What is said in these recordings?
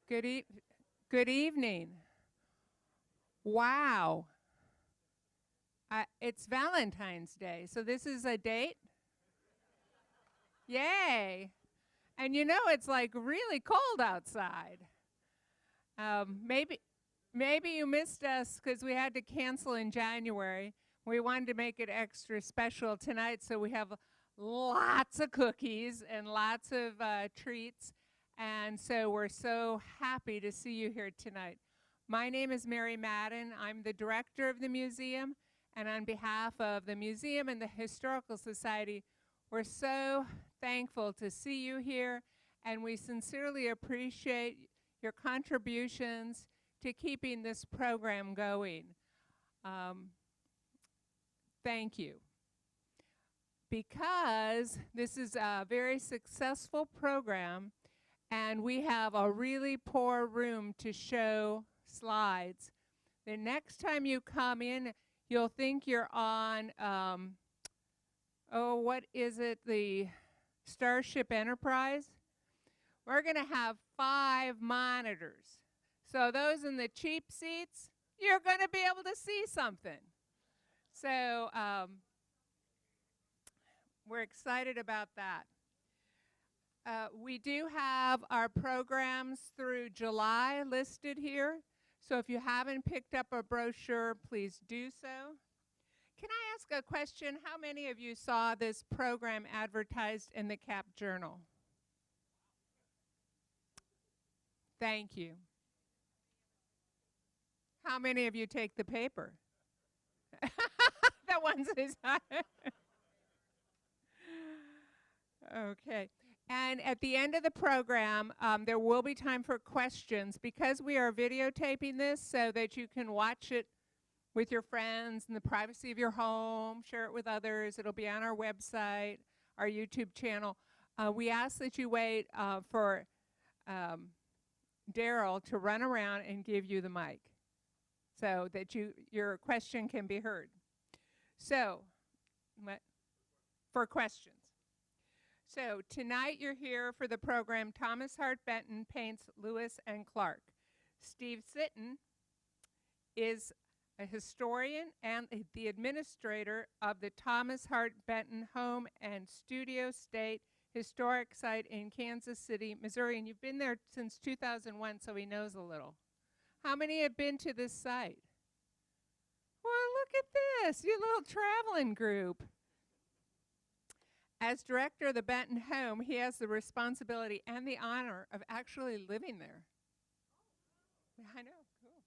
Good, good evening. Wow. It's Valentine's Day, so this is a date? Yay. And you know it's like really cold outside. Maybe you missed us because we had to cancel in January. We wanted to make it extra special tonight, so we have lots of cookies and lots of treats. And so we're so happy to see you here tonight. My name is Mary Madden. I'm the director of the museum. And on behalf of the museum and the Historical Society, we're so thankful to see you here. And we sincerely appreciate your contributions to keeping this program going. Thank you. Because this is a very successful program, and we have a really poor room to show slides. The next time you come in, you'll think you're on, what is it, the Starship Enterprise? We're going to have 5 monitors. So those in the cheap seats, you're going to be able to see something. So we're excited about that. We do have our programs through July listed here. So if you haven't picked up a brochure, please do so. Can I ask a question? How many of you saw this program advertised in the Cap Journal? Thank you. How many of you take the paper? The ones who's Okay. And at the end of the program, there will be time for questions because we are videotaping this so that you can watch it with your friends in the privacy of your home, share it with others. It'll be on our website, our YouTube channel. We ask that you wait for Daryl to run around and give you the mic so that your question can be heard. So, for questions. So tonight you're here for the program Thomas Hart Benton Paints Lewis and Clark. Steve Sitton is a historian and the administrator of the Thomas Hart Benton Home and Studio State Historic Site in Kansas City, Missouri. And you've been there since 2001, so he knows a little. How many have been to this site? Well, look at this, you little traveling group. As director of the Benton home, he has the responsibility and the honor of actually living there. I know, cool.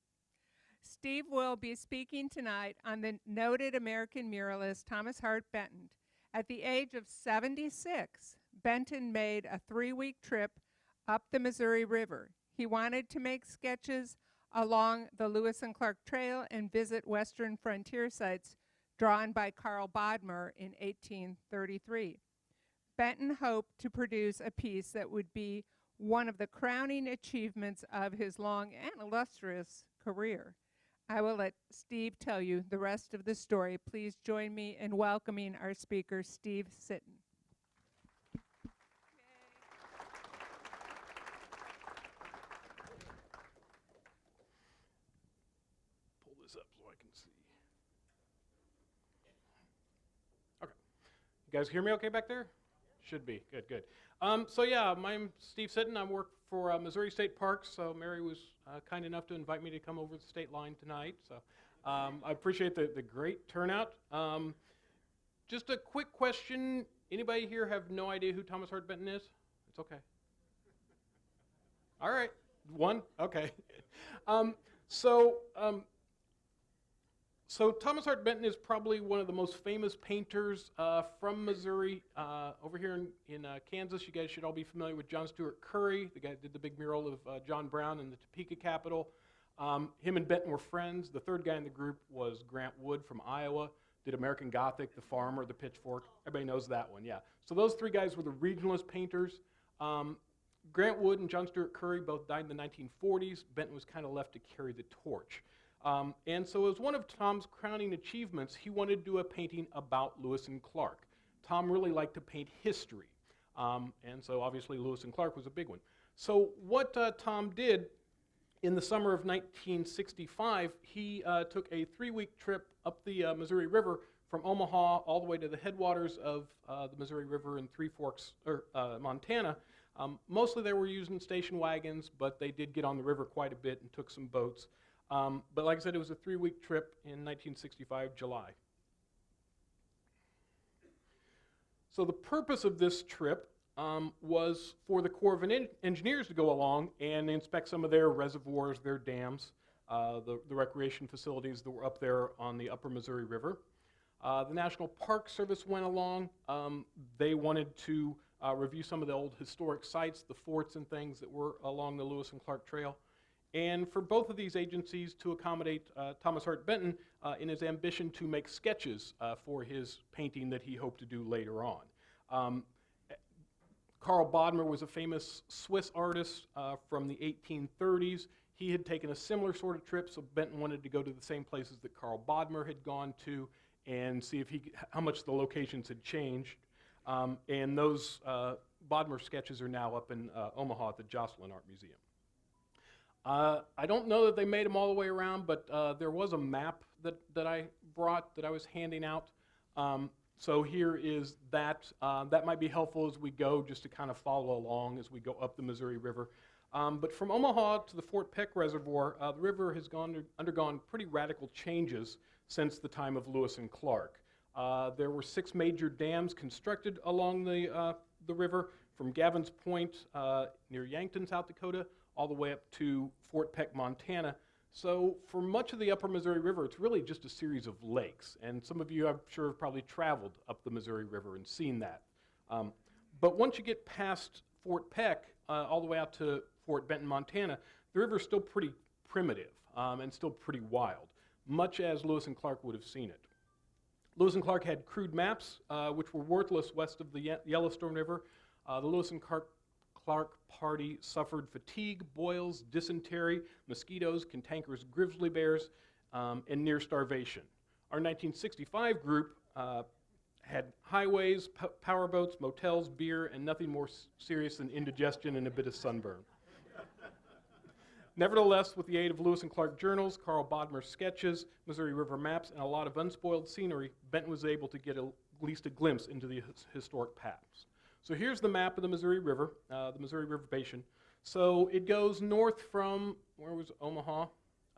Steve will be speaking tonight on the noted American muralist Thomas Hart Benton. At the age of 76, Benton made a 3-week trip up the Missouri River. He wanted to make sketches along the Lewis and Clark Trail and visit western frontier sites drawn by Karl Bodmer in 1833. Benton hoped to produce a piece that would be one of the crowning achievements of his long and illustrious career. I will let Steve tell you the rest of the story. Please join me in welcoming our speaker, Steve Sitton. Pull this up so I can see. Okay. You guys hear me okay back there? Should be. Good, good. So yeah, I'm Steve Sitton. I work for Missouri State Parks, so Mary was kind enough to invite me to come over the state line tonight. So I appreciate the great turnout. Just a quick question. Anybody here have no idea who Thomas Hart Benton is? It's okay. All right. One? Okay. So Thomas Hart Benton is probably one of the most famous painters from Missouri. Over here in Kansas, you guys should all be familiar with John Stuart Curry, the guy that did the big mural of John Brown in the Topeka Capitol. Him and Benton were friends. The third guy in the group was Grant Wood from Iowa, did American Gothic, The Farmer, The Pitchfork. Everybody knows that one, yeah. So those 3 guys were the regionalist painters. Grant Wood and John Stuart Curry both died in the 1940s. Benton was kind of left to carry the torch. And so as one of Tom's crowning achievements, he wanted to do a painting about Lewis and Clark. Tom really liked to paint history. And so obviously Lewis and Clark was a big one. So what Tom did in the summer of 1965, he took a 3-week trip up the Missouri River from Omaha all the way to the headwaters of the Missouri River in Three Forks, Montana. Mostly they were using station wagons, but they did get on the river quite a bit and took some boats. But like I said, it was a 3-week trip in 1965, July. So the purpose of this trip was for the Corps of Engineers to go along and inspect some of their reservoirs, their dams, the recreation facilities that were up there on the upper Missouri River. The National Park Service went along. They wanted to review some of the old historic sites, the forts and things that were along the Lewis and Clark Trail. And for both of these agencies to accommodate Thomas Hart Benton in his ambition to make sketches for his painting that he hoped to do later on. Karl Bodmer was a famous Swiss artist from the 1830s. He had taken a similar sort of trip, so Benton wanted to go to the same places that Karl Bodmer had gone to and see if how much the locations had changed. And those Bodmer sketches are now up in Omaha at the Joslin Art Museum. I don't know that they made them all the way around, but there was a map that I brought that I was handing out. So here is that. That might be helpful as we go, just to kind of follow along as we go up the Missouri River. But from Omaha to the Fort Peck Reservoir, the river has undergone pretty radical changes since the time of Lewis and Clark. There were 6 major dams constructed along the river, from Gavin's Point near Yankton, South Dakota, all the way up to Fort Peck, Montana. So for much of the upper Missouri River, it's really just a series of lakes. And some of you, I'm sure, have probably traveled up the Missouri River and seen that. But once you get past Fort Peck, all the way out to Fort Benton, Montana, the river is still pretty primitive and still pretty wild, much as Lewis and Clark would have seen it. Lewis and Clark had crude maps, which were worthless west of the Yellowstone River. The Lewis and Clark party suffered fatigue, boils, dysentery, mosquitoes, cantankerous grizzly bears, and near starvation. Our 1965 group had highways, powerboats, motels, beer, and nothing more serious than indigestion and a bit of sunburn. Nevertheless, with the aid of Lewis and Clark journals, Karl Bodmer sketches, Missouri River maps, and a lot of unspoiled scenery, Benton was able to get at least a glimpse into the historic paths. So here's the map of the Missouri River Basin. So it goes north from, where was Omaha,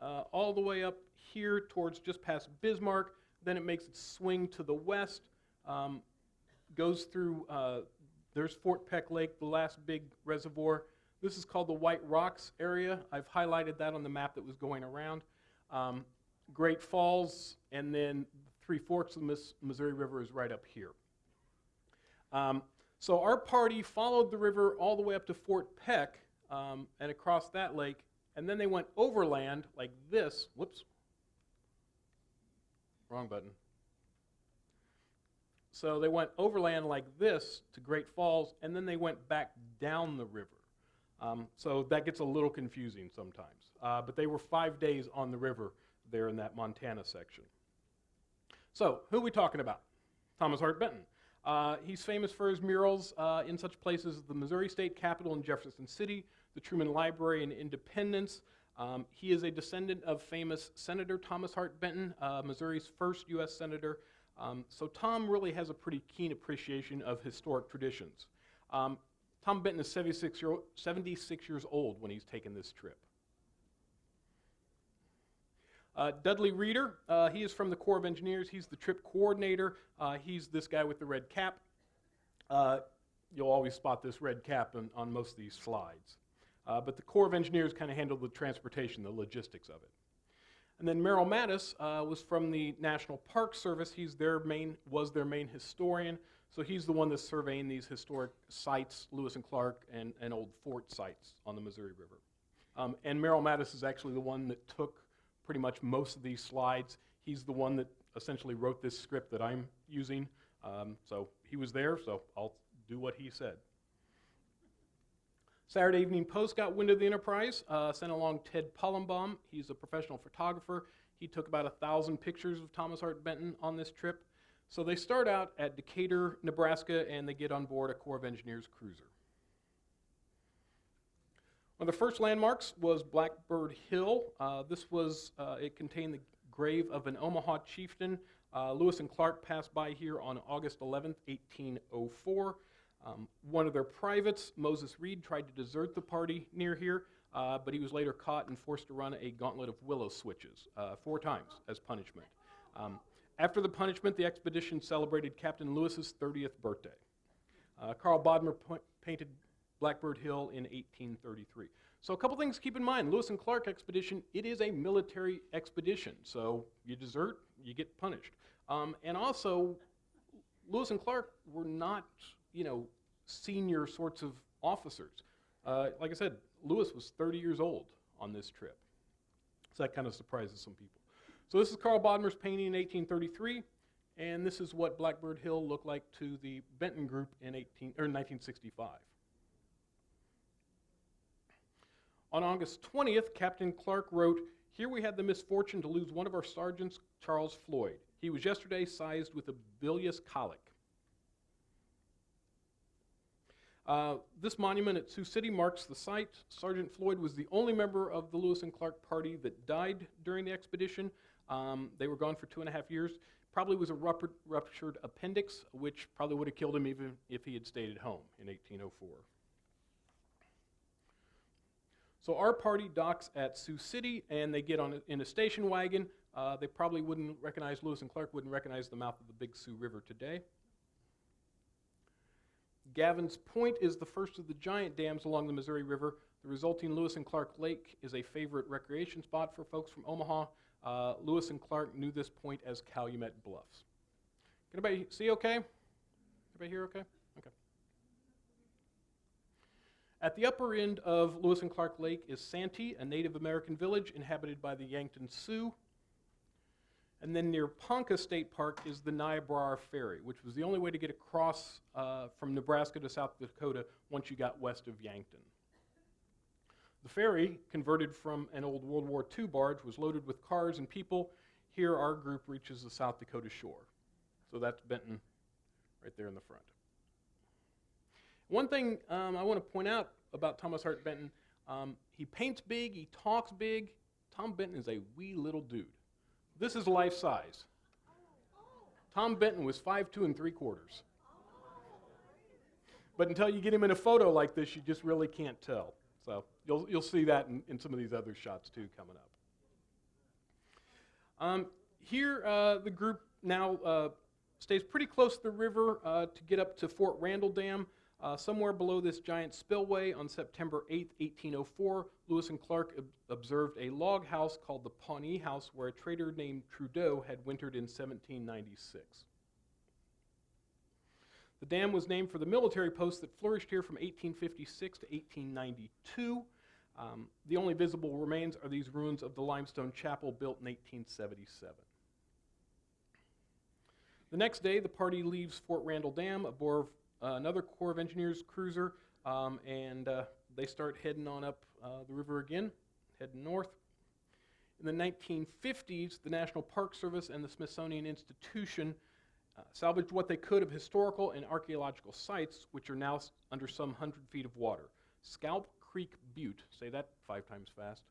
all the way up here towards just past Bismarck. Then it makes its swing to the west, goes through, there's Fort Peck Lake, the last big reservoir. This is called the White Rocks area. I've highlighted that on the map that was going around. Great Falls, and then Three Forks of the Missouri River is right up here. So our party followed the river all the way up to Fort Peck and across that lake, and then they went overland like this. Whoops. Wrong button. So they went overland like this to Great Falls, and then they went back down the river. So that gets a little confusing sometimes. But they were 5 days on the river there in that Montana section. So who are we talking about? Thomas Hart Benton. He's famous for his murals in such places as the Missouri State Capitol in Jefferson City, the Truman Library in Independence. He is a descendant of famous Senator Thomas Hart Benton, Missouri's first U.S. Senator. So Tom really has a pretty keen appreciation of historic traditions. Tom Benton is 76 years old when he's taken this trip. Dudley Reeder, he is from the Corps of Engineers. He's the trip coordinator. He's this guy with the red cap. You'll always spot this red cap on most of these slides. But the Corps of Engineers kind of handled the transportation, the logistics of it. And then Merrill Mattis was from the National Park Service. Was their main historian. So he's the one that's surveying these historic sites, Lewis and Clark, and old fort sites on the Missouri River. And Merrill Mattis is actually the one that took pretty much most of these slides. He's the one that essentially wrote this script that I'm using. So he was there, so I'll do what he said. Saturday Evening Post got wind of the enterprise, sent along Ted Pollenbaum. He's a professional photographer. He took about 1,000 pictures of Thomas Hart Benton on this trip. So they start out at Decatur, Nebraska, and they get on board a Corps of Engineers cruiser. One of the first landmarks was Blackbird Hill. It contained the grave of an Omaha chieftain. Lewis and Clark passed by here on August 11th, 1804. One of their privates, Moses Reed, tried to desert the party near here, but he was later caught and forced to run a gauntlet of willow switches 4 times as punishment. After the punishment, the expedition celebrated Captain Lewis's 30th birthday. Karl Bodmer painted Blackbird Hill in 1833. So a couple things to keep in mind. Lewis and Clark expedition, it is a military expedition. So you desert, you get punished. And also, Lewis and Clark were not, senior sorts of officers. Like I said, Lewis was 30 years old on this trip. So that kind of surprises some people. So this is Karl Bodmer's painting in 1833, and this is what Blackbird Hill looked like to the Benton group in 1965. On August 20th, Captain Clark wrote, "Here we had the misfortune to lose one of our sergeants, Charles Floyd. He was yesterday seized with a bilious colic." This monument at Sioux City marks the site. Sergeant Floyd was the only member of the Lewis and Clark party that died during the expedition. They were gone for 2.5 years. Probably was a ruptured appendix, which probably would have killed him even if he had stayed at home in 1804. So our party docks at Sioux City, and they get in a station wagon. They probably wouldn't recognize, Lewis and Clark wouldn't recognize the mouth of the Big Sioux River today. Gavin's Point is the first of the giant dams along the Missouri River. The resulting Lewis and Clark Lake is a favorite recreation spot for folks from Omaha. Lewis and Clark knew this point as Calumet Bluffs. Can anybody see okay? Everybody hear okay? Okay. At the upper end of Lewis and Clark Lake is Santee, a Native American village inhabited by the Yankton Sioux. And then near Ponca State Park is the Niobrara Ferry, which was the only way to get across from Nebraska to South Dakota once you got west of Yankton. The ferry, converted from an old World War II barge, was loaded with cars and people. Here our group reaches the South Dakota shore. So that's Benton right there in the front. One thing I want to point out about Thomas Hart Benton, he paints big, he talks big. Tom Benton is a wee little dude. This is life size. Tom Benton was 5'2"3/4. But until you get him in a photo like this, you just really can't tell. So you'll see that in some of these other shots too coming up. Here the group now stays pretty close to the river to get up to Fort Randall Dam. Somewhere below this giant spillway on September 8th, 1804, Lewis and Clark observed a log house called the Pawnee House where a trader named Trudeau had wintered in 1796. The dam was named for the military post that flourished here from 1856 to 1892. The only visible remains are these ruins of the limestone chapel built in 1877. The next day, the party leaves Fort Randall Dam aboard another Corps of Engineers cruiser, and they start heading on up the river again, heading north. In the 1950s, the National Park Service and the Smithsonian Institution salvaged what they could of historical and archaeological sites, which are now under some 100 feet of water. Scalp Creek Butte, say that 5 times fast,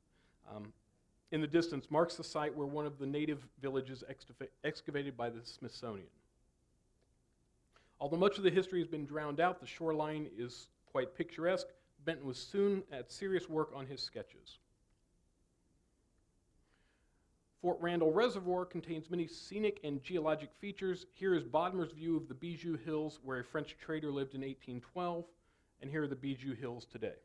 in the distance marks the site where one of the native villages excavated by the Smithsonian. Although much of the history has been drowned out, the shoreline is quite picturesque. Benton was soon at serious work on his sketches. Fort Randall Reservoir contains many scenic and geologic features. Here is Bodmer's view of the Bijou Hills, where a French trader lived in 1812, and here are the Bijou Hills today.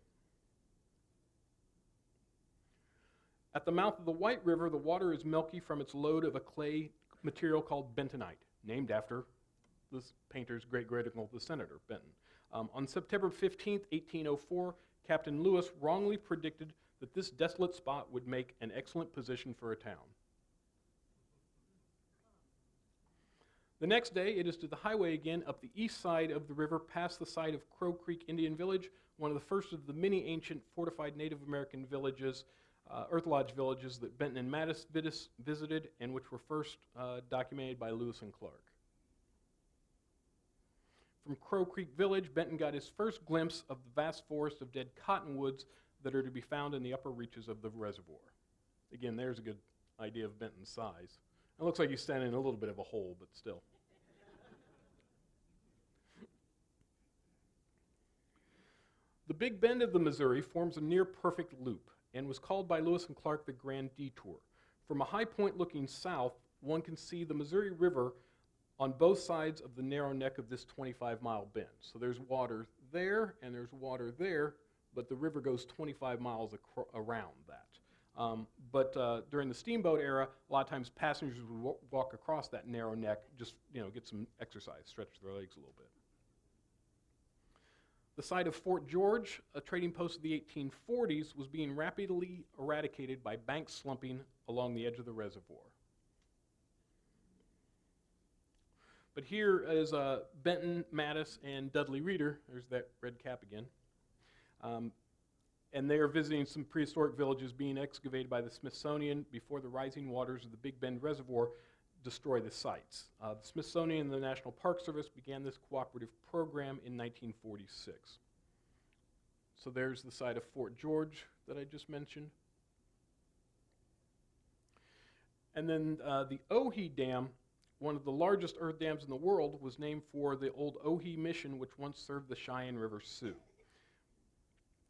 At the mouth of the White River, the water is milky from its load of a clay material called bentonite, named after this painter's great-great-uncle, the Senator Benton. On September 15th, 1804, Captain Lewis wrongly predicted that this desolate spot would make an excellent position for a town. The next day, it is to the highway again up the east side of the river past the site of Crow Creek Indian Village, one of the first of the many ancient fortified Native American villages, Earth Lodge villages that Benton and Mattis visited and which were first documented by Lewis and Clark. From Crow Creek Village, Benton got his first glimpse of the vast forest of dead cottonwoods that are to be found in the upper reaches of the reservoir. Again, there's a good idea of Benton's size. It looks like he's standing in a little bit of a hole, but still. The Big Bend of the Missouri forms a near-perfect loop and was called by Lewis and Clark the Grand Detour. From a high point looking south, one can see the Missouri River on both sides of the narrow neck of this 25-mile bend. So there's water there and there's water there, but the river goes 25 miles around that. But during the steamboat era, a lot of times passengers would walk across that narrow neck, just get some exercise, stretch their legs a little bit. The site of Fort George, a trading post of the 1840s, was being rapidly eradicated by bank slumping along the edge of the reservoir. But here is Benton, Mattis, and Dudley Reeder. There's that red cap again. And they are visiting some prehistoric villages being excavated by the Smithsonian before the rising waters of the Big Bend Reservoir destroy the sites. The Smithsonian and the National Park Service began this cooperative program in 1946. So there's the site of Fort George that I just mentioned. And then the Ohi Dam, one of the largest earth dams in the world, was named for the old Ohi mission, which once served the Cheyenne River Sioux.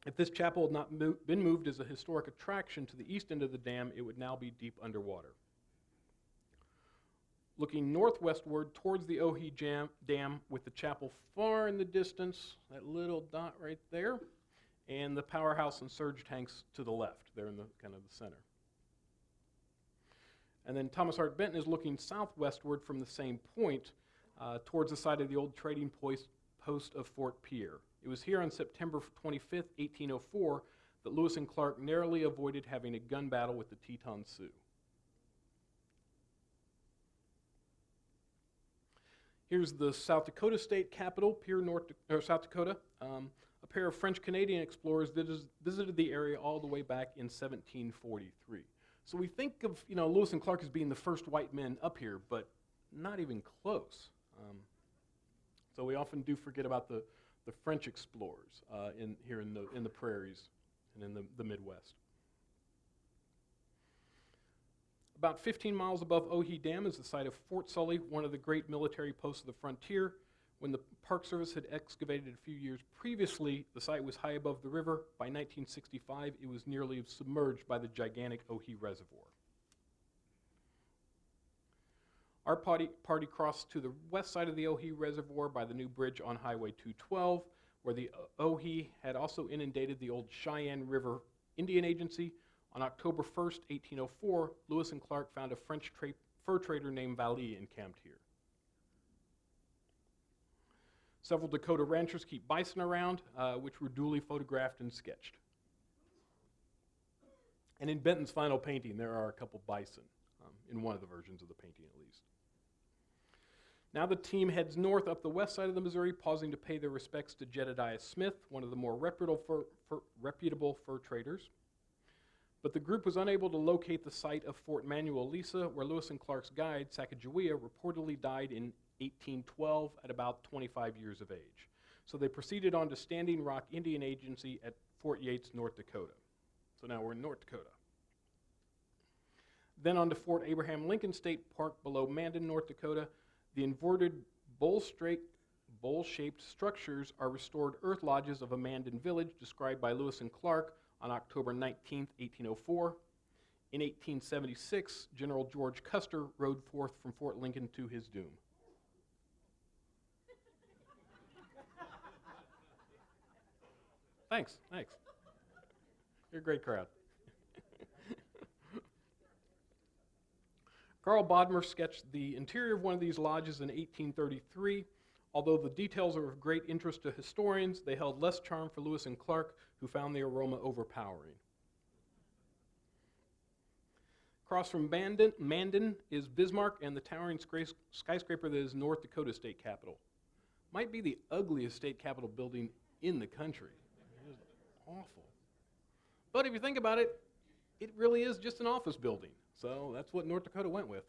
If this chapel had not been moved as a historic attraction to the east end of the dam, it would now be deep underwater. Looking northwestward towards the Ohi Dam with the chapel far in the distance, that little dot right there, and the powerhouse and surge tanks to the left, there in the kind of the center. And then Thomas Hart Benton is looking southwestward from the same point towards the site of the old trading post of Fort Pierre. It was here on September 25th, 1804, that Lewis and Clark narrowly avoided having a gun battle with the Teton Sioux. Here's the South Dakota state capital, Pierre, South Dakota. A pair of French-Canadian explorers visited the area all the way back in 1743. So we think of Lewis and Clark as being the first white men up here, but not even close. So we often do forget about the French explorers here in the prairies and in the Midwest. About 15 miles above Ohi Dam is the site of Fort Sully, one of the great military posts of the frontier. When the Park Service had excavated a few years previously, the site was high above the river. By 1965, it was nearly submerged by the gigantic Ohi Reservoir. Our party crossed to the west side of the Ohi Reservoir by the new bridge on Highway 212, where the Ohi had also inundated the old Cheyenne River Indian Agency. On October 1st, 1804, Lewis and Clark found a French fur trader named Vallee encamped here. Several Dakota ranchers keep bison around, which were duly photographed and sketched. And in Benton's final painting, there are a couple bison, in one of the versions of the painting at least. Now the team heads north up the west side of the Missouri, pausing to pay their respects to Jedediah Smith, one of the more reputable fur traders. But the group was unable to locate the site of Fort Manuel Lisa, where Lewis and Clark's guide, Sacagawea, reportedly died in 1812 at about 25 years of age. So they proceeded on to Standing Rock Indian Agency at Fort Yates, North Dakota. So now we're in North Dakota. Then on to Fort Abraham Lincoln State Park below Mandan, North Dakota. The inverted bowl-shaped structures are restored earth lodges of a Mandan village described by Lewis and Clark on October 19, 1804. In 1876, General George Custer rode forth from Fort Lincoln to his doom. Thanks. You're a great crowd. Karl Bodmer sketched the interior of one of these lodges in 1833. Although the details are of great interest to historians, they held less charm for Lewis and Clark, who found the aroma overpowering. Across from Mandan is Bismarck and the towering skyscraper that is North Dakota state capitol. Might be the ugliest state capitol building in the country. It is awful. But if you think about it, it really is just an office building. So that's what North Dakota went with.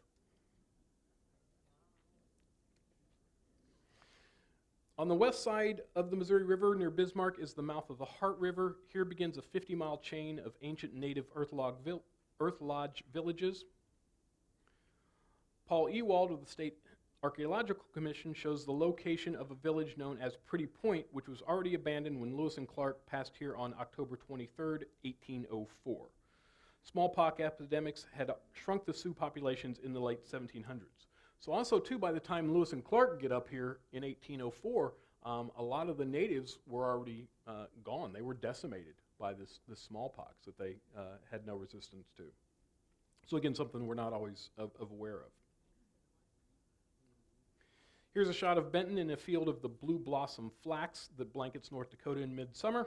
On the west side of the Missouri River near Bismarck is the mouth of the Hart River. Here begins a 50-mile chain of ancient native earth lodge villages. Paul Ewald of the State Archaeological Commission shows the location of a village known as Pretty Point, which was already abandoned when Lewis and Clark passed here on October 23, 1804. Smallpox epidemics had shrunk the Sioux populations in the late 1700s. So also, too, by the time Lewis and Clark get up here in 1804, a lot of the natives were already gone. They were decimated by this smallpox that they had no resistance to. So again, something we're not always aware of. Here's a shot of Benton in a field of the blue blossom flax that blankets North Dakota in midsummer.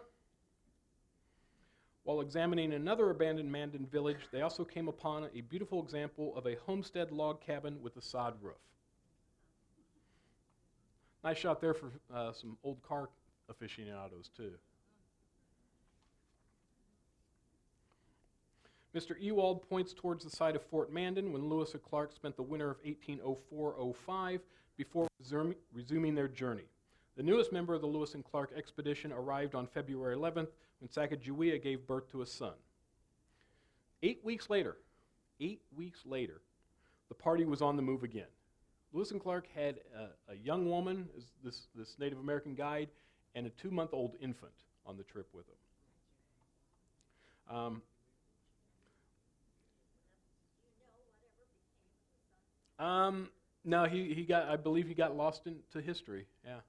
While examining another abandoned Mandan village, they also came upon a beautiful example of a homestead log cabin with a sod roof. Nice shot there for some old car aficionados, too. Mr. Ewald points towards the site of Fort Mandan when Lewis and Clark spent the winter of 1804-05 before resuming their journey. The newest member of the Lewis and Clark expedition arrived on February 11th when Sacagawea gave birth to a son. 8 weeks later, the party was on the move again. Lewis and Clark had a young woman, this Native American guide, and a 2-month-old infant on the trip with them. No, I believe he got lost into history, yeah.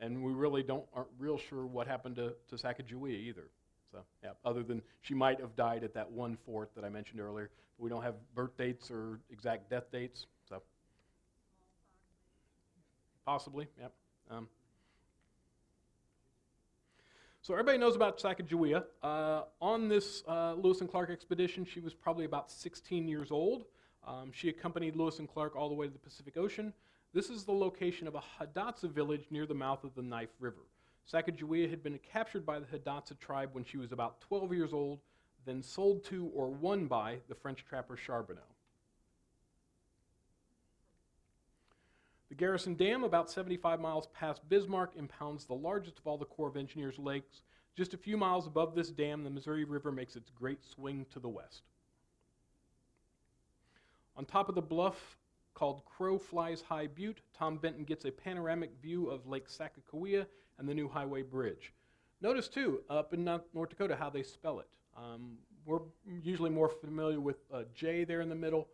And we really aren't real sure what happened to Sacagawea either. So, yeah, other than she might have died at that one fort that I mentioned earlier. We don't have birth dates or exact death dates, so. Possibly, yep. So everybody knows about Sacagawea. On this Lewis and Clark expedition, she was probably about 16 years old. She accompanied Lewis and Clark all the way to the Pacific Ocean. This is the location of a Hidatsa village near the mouth of the Knife River. Sacagawea had been captured by the Hidatsa tribe when she was about 12 years old, then sold to or won by the French trapper Charbonneau. The Garrison Dam, about 75 miles past Bismarck, impounds the largest of all the Corps of Engineers lakes. Just a few miles above this dam, the Missouri River makes its great swing to the west. On top of the bluff called Crow Flies High Butte, Tom Benton gets a panoramic view of Lake Sacagawea and the new highway bridge. Notice, too, up in North Dakota how they spell it. We're usually more familiar with J there in the middle.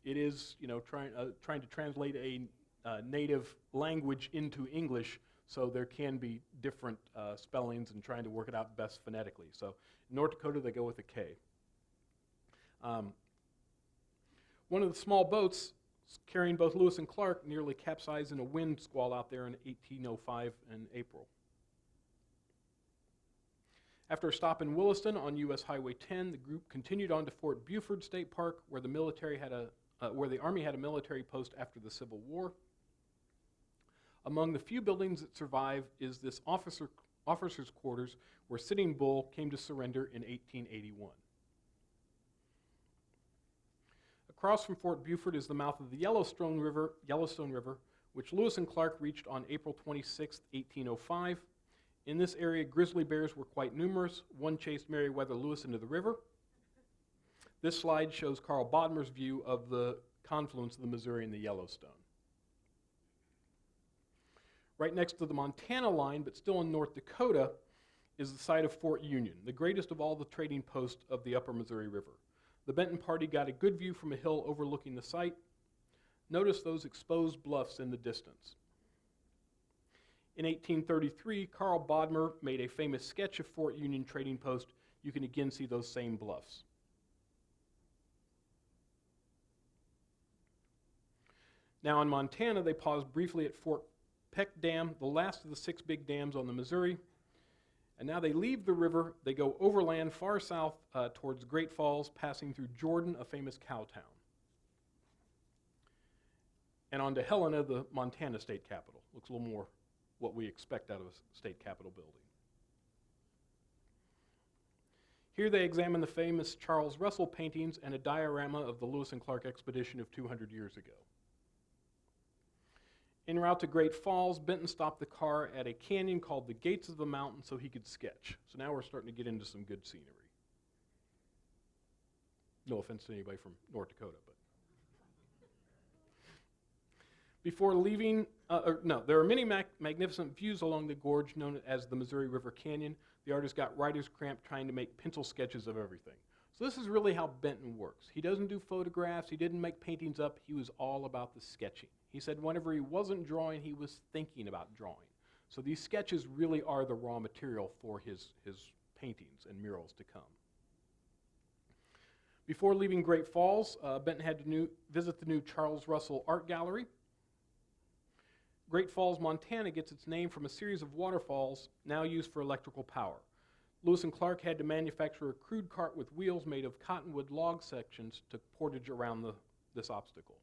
It is, trying to translate a native language into English, so there can be different spellings and trying to work it out best phonetically. So in North Dakota, they go with a K. One of the small boats carrying both Lewis and Clark nearly capsized in a wind squall out there in 1805 in April. After a stop in Williston on U.S. Highway 10, the group continued on to Fort Buford State Park, where the Army had a military post after the Civil War. Among the few buildings that survive is this officers' quarters, where Sitting Bull came to surrender in 1881. Across from Fort Buford is the mouth of the Yellowstone River, which Lewis and Clark reached on April 26, 1805. In this area, grizzly bears were quite numerous. One chased Meriwether Lewis into the river. This slide shows Karl Bodmer's view of the confluence of the Missouri and the Yellowstone. Right next to the Montana line, but still in North Dakota, is the site of Fort Union, the greatest of all the trading posts of the upper Missouri River. The Benton party got a good view from a hill overlooking the site. Notice those exposed bluffs in the distance. In 1833, Karl Bodmer made a famous sketch of Fort Union trading post. You can again see those same bluffs. Now in Montana, they paused briefly at Fort Peck Dam, the last of the 6 big dams on the Missouri. And now they leave the river, they go overland far south towards Great Falls, passing through Jordan, a famous cow town. And on to Helena, the Montana state capital. Looks a little more what we expect out of a state capitol building. Here they examine the famous Charles Russell paintings and a diorama of the Lewis and Clark expedition of 200 years ago. En route to Great Falls, Benton stopped the car at a canyon called the Gates of the Mountain so he could sketch. So now we're starting to get into some good scenery. No offense to anybody from North Dakota, but. Before leaving, there are many magnificent views along the gorge known as the Missouri River Canyon. The artist got writer's cramp trying to make pencil sketches of everything. So this is really how Benton works. He doesn't do photographs, he didn't make paintings up, he was all about the sketching. He said whenever he wasn't drawing, he was thinking about drawing. So these sketches really are the raw material for his paintings and murals to come. Before leaving Great Falls, Benton had to visit the new Charles Russell Art Gallery. Great Falls, Montana gets its name from a series of waterfalls now used for electrical power. Lewis and Clark had to manufacture a crude cart with wheels made of cottonwood log sections to portage around this obstacle.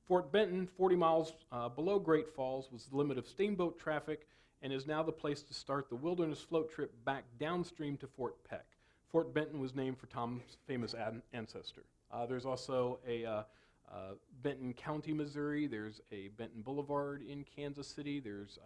Fort Benton, 40 miles below Great Falls, was the limit of steamboat traffic and is now the place to start the wilderness float trip back downstream to Fort Peck. Fort Benton was named for Tom's famous ancestor. There's also a Benton County, Missouri. There's a Benton Boulevard in Kansas City. There's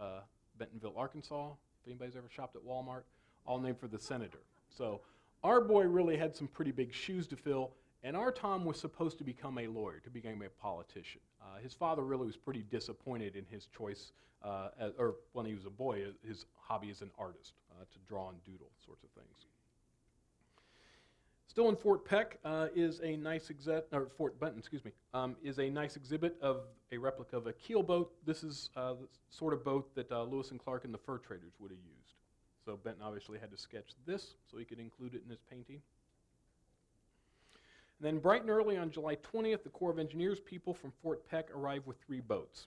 Bentonville, Arkansas, if anybody's ever shopped at Walmart, all named for the senator. So our boy really had some pretty big shoes to fill, and our Tom was supposed to become a lawyer, to become a politician. His father really was pretty disappointed in his choice, or when he was a boy, his hobby as an artist, to draw and doodle sorts of things. Still in Fort Peck is a nice Fort Benton, is a nice exhibit of a replica of a keel boat. This is the sort of boat that Lewis and Clark and the fur traders would have used. So Benton obviously had to sketch this so he could include it in his painting. And then bright and early on July 20th, the Corps of Engineers people from Fort Peck arrived with 3 boats.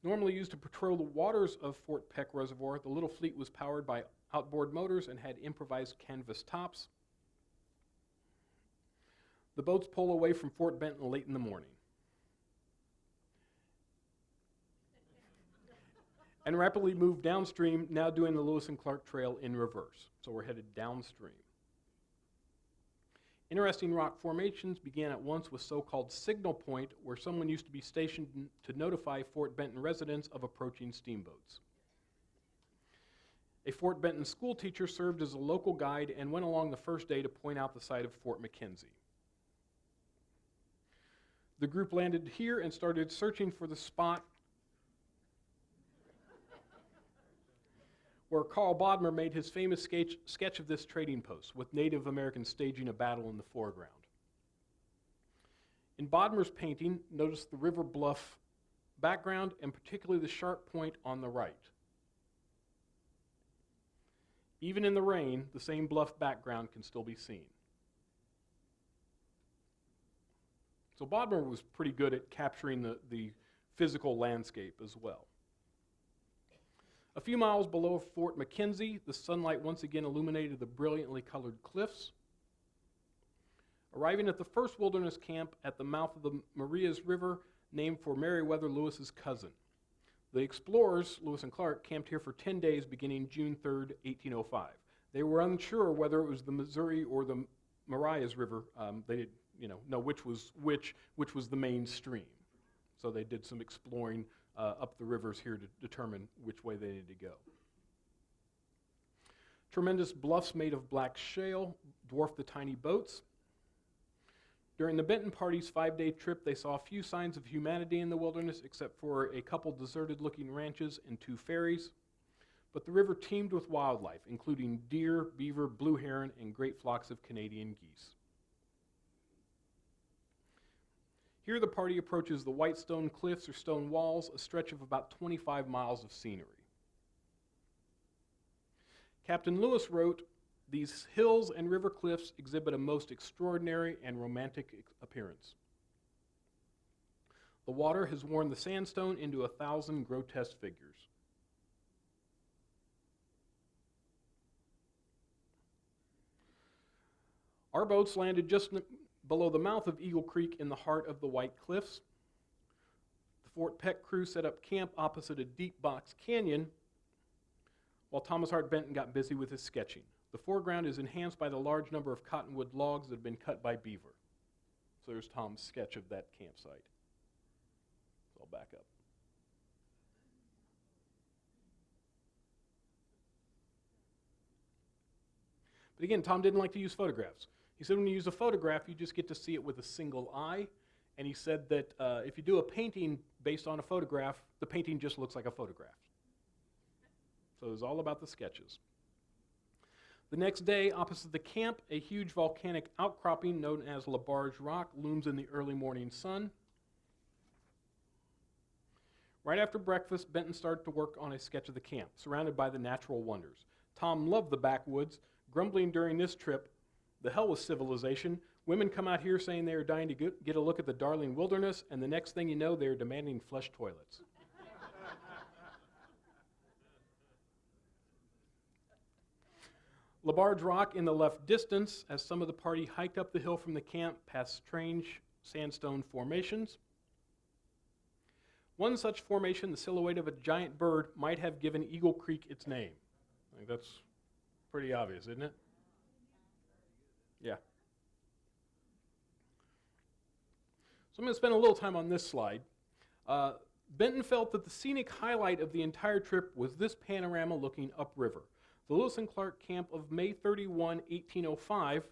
Normally used to patrol the waters of Fort Peck Reservoir, the little fleet was powered by outboard motors and had improvised canvas tops. The boats pull away from Fort Benton late in the morning and rapidly move downstream, now doing the Lewis and Clark Trail in reverse. So we're headed downstream. Interesting rock formations began at once with so-called Signal Point, where someone used to be stationed to notify Fort Benton residents of approaching steamboats. A Fort Benton school teacher served as a local guide and went along the first day to point out the site of Fort McKenzie. The group landed here and started searching for the spot where Karl Bodmer made his famous sketch of this trading post, with Native Americans staging a battle in the foreground. In Bodmer's painting, notice the river bluff background and particularly the sharp point on the right. Even in the rain, the same bluff background can still be seen. So Bodmer was pretty good at capturing the physical landscape as well. A few miles below Fort McKenzie, the sunlight once again illuminated the brilliantly colored cliffs. Arriving at the first wilderness camp at the mouth of the Marias River, named for Meriwether Lewis's cousin. The explorers, Lewis and Clark, camped here for 10 days beginning June 3rd, 1805. They were unsure whether it was the Missouri or the Marias River. They didn't know which was the main stream. So they did some exploring up the rivers here to determine which way they needed to go. Tremendous bluffs made of black shale dwarfed the tiny boats. During the Benton party's 5-day trip, they saw few signs of humanity in the wilderness except for a couple deserted-looking ranches and 2 ferries. But the river teemed with wildlife, including deer, beaver, blue heron, and great flocks of Canadian geese. Here the party approaches the white stone cliffs or stone walls, a stretch of about 25 miles of scenery. Captain Lewis wrote, "These hills and river cliffs exhibit a most extraordinary and romantic appearance. The water has worn the sandstone into 1,000 grotesque figures. Our boats landed just below the mouth of Eagle Creek in the heart of the White Cliffs. The Fort Peck crew set up camp opposite a deep box canyon while Thomas Hart Benton got busy with his sketching. The foreground is enhanced by the large number of cottonwood logs that have been cut by beaver." So there's Tom's sketch of that campsite. So I'll back up. But again, Tom didn't like to use photographs. He said when you use a photograph, you just get to see it with a single eye. And he said that if you do a painting based on a photograph, the painting just looks like a photograph. So it was all about the sketches. The next day, opposite the camp, a huge volcanic outcropping known as LaBarge Rock looms in the early morning sun. Right after breakfast, Benton started to work on a sketch of the camp, surrounded by the natural wonders. Tom loved the backwoods, grumbling during this trip, "The hell with civilization. Women come out here saying they are dying to get a look at the darling wilderness, and the next thing you know, they are demanding flush toilets." LaBarge Rock in the left distance, as some of the party hiked up the hill from the camp past strange sandstone formations. One such formation, the silhouette of a giant bird, might have given Eagle Creek its name. I think that's pretty obvious, isn't it? Yeah. So I'm going to spend a little time on this slide. Benton felt that the scenic highlight of the entire trip was this panorama looking upriver. The Lewis and Clark camp of May 31, 1805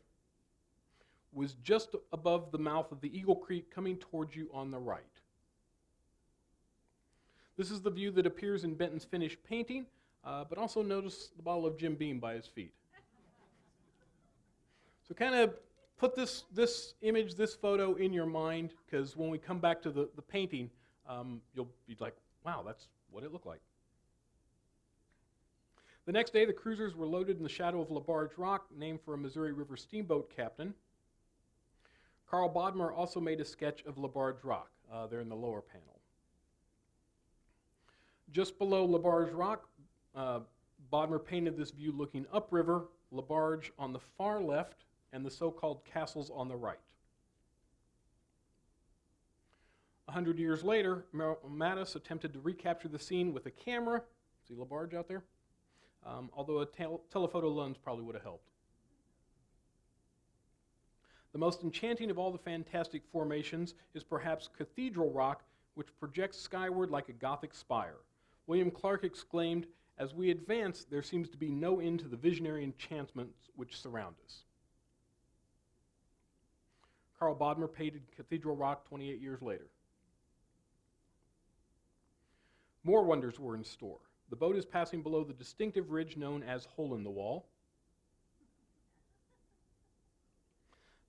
was just above the mouth of the Eagle Creek coming towards you on the right. This is the view that appears in Benton's finished painting, but also notice the bottle of Jim Beam by his feet. So kind of put this image, this photo in your mind, because when we come back to the painting, you'll be like, wow, that's what it looked like. The next day, the cruisers were loaded in the shadow of LaBarge Rock, named for a Missouri River steamboat captain. Karl Bodmer also made a sketch of LaBarge Rock there in the lower panel. Just below LaBarge Rock, Bodmer painted this view looking upriver, LaBarge on the far left, and the so-called castles on the right. 100 years later, Mattis attempted to recapture the scene with a camera. See LaBarge out there? Although a telephoto lens probably would have helped. The most enchanting of all the fantastic formations is perhaps Cathedral Rock, which projects skyward like a Gothic spire. William Clark exclaimed, "As we advance, there seems to be no end to the visionary enchantments which surround us." Karl Bodmer painted Cathedral Rock 28 years later. More wonders were in store. The boat is passing below the distinctive ridge known as Hole in the Wall.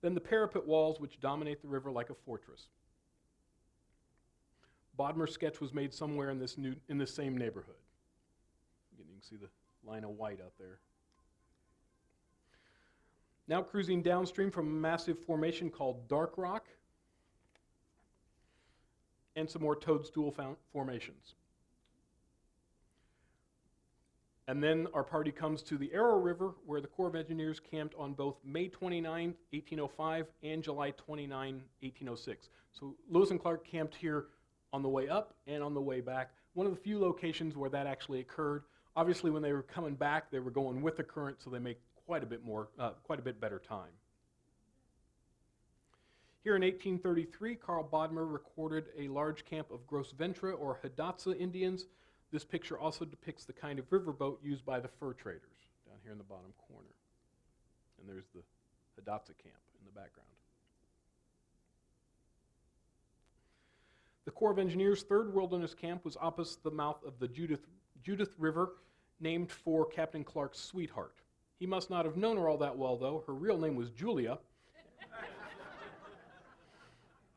Then the parapet walls which dominate the river like a fortress. Bodmer's sketch was made somewhere in this same neighborhood. You can see the line of white out there. Now cruising downstream from a massive formation called Dark Rock and some more toadstool formations. And then our party comes to the Arrow River, where the Corps of Engineers camped on both May 29, 1805 and July 29, 1806. So Lewis and Clark camped here on the way up and on the way back. One of the few locations where that actually occurred. Obviously, when they were coming back, they were going with the current, so they make quite a bit better time. Here in 1833, Karl Bodmer recorded a large camp of Gros Ventre or Hidatsa Indians. This picture also depicts the kind of riverboat used by the fur traders down here in the bottom corner. And there's the Hidatsa camp in the background. The Corps of Engineers' third wilderness camp was opposite the mouth of the Judith River, named for Captain Clark's sweetheart. He must not have known her all that well, though. Her real name was Julia,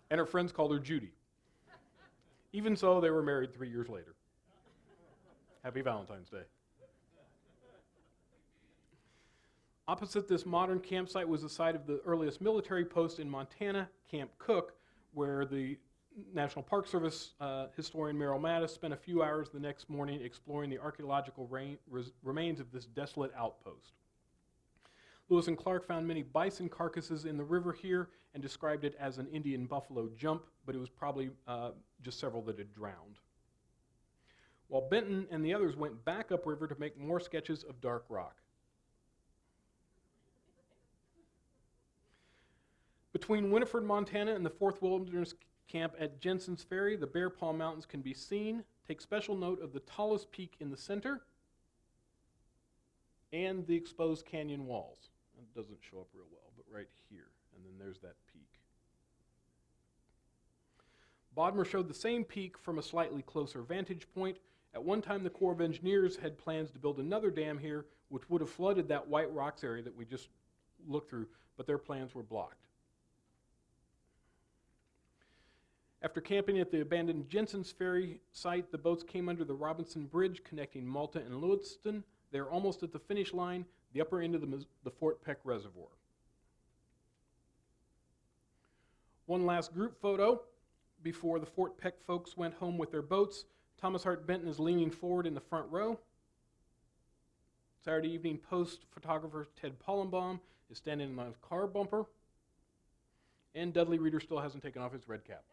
and her friends called her Judy. Even so, they were married 3 years later. Happy Valentine's Day. Opposite this modern campsite was the site of the earliest military post in Montana, Camp Cook, where the National Park Service historian Merrill Mattis spent a few hours the next morning exploring the archaeological remains of this desolate outpost. Lewis and Clark found many bison carcasses in the river here and described it as an Indian buffalo jump, but it was probably just several that had drowned. While Benton and the others went back upriver to make more sketches of Dark Rock. Between Winifred, Montana and the 4th Wilderness Camp at Jensen's Ferry, the bare Paw Mountains can be seen. Take special note of the tallest peak in the center and the exposed canyon walls. It doesn't show up real well, but right here, and then there's that peak. Bodmer showed the same peak from a slightly closer vantage point. At one time, the Corps of Engineers had plans to build another dam here, which would have flooded that White Rocks area that we just looked through, but their plans were blocked. After camping at the abandoned Jensen's Ferry site, the boats came under the Robinson Bridge connecting Malta and Lewiston. They are almost at the finish line, the upper end of the Fort Peck Reservoir. One last group photo before the Fort Peck folks went home with their boats. Thomas Hart Benton is leaning forward in the front row. Saturday Evening Post photographer Ted Pollenbaum is standing on his car bumper. And Dudley Reeder still hasn't taken off his red cap.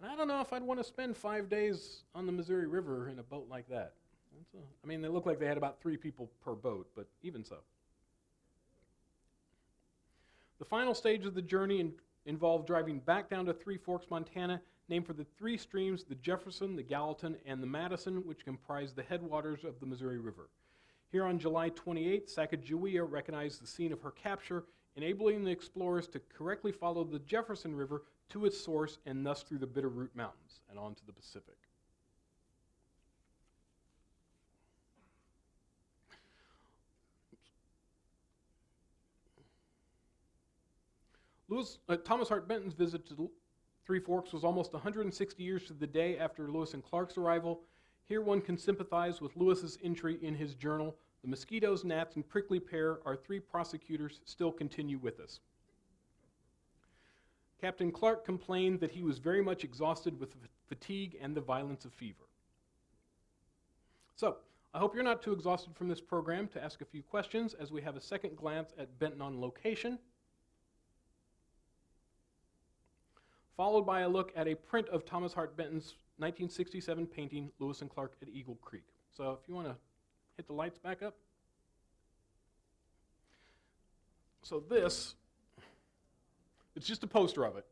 And I don't know if I'd want to spend 5 days on the Missouri River in a boat like that. I mean, they look like they had about 3 people per boat, but even so. The final stage of the journey involved driving back down to Three Forks, Montana, named for the 3 streams, the Jefferson, the Gallatin, and the Madison, which comprise the headwaters of the Missouri River. Here on July 28th, Sacagawea recognized the scene of her capture, enabling the explorers to correctly follow the Jefferson River to its source and thus through the Bitterroot Mountains and on to the Pacific. Thomas Hart Benton's visit to Three Forks was almost 160 years to the day after Lewis and Clark's arrival. Here one can sympathize with Lewis's entry in his journal. The mosquitoes, gnats, and prickly pear, our 3 prosecutors, still continue with us. Captain Clark complained that he was very much exhausted with fatigue and the violence of fever. So, I hope you're not too exhausted from this program to ask a few questions as we have a second glance at Benton on location, followed by a look at a print of Thomas Hart Benton's 1967 painting, Lewis and Clark at Eagle Creek. So if you want to hit the lights back up. So this, it's just a poster of it.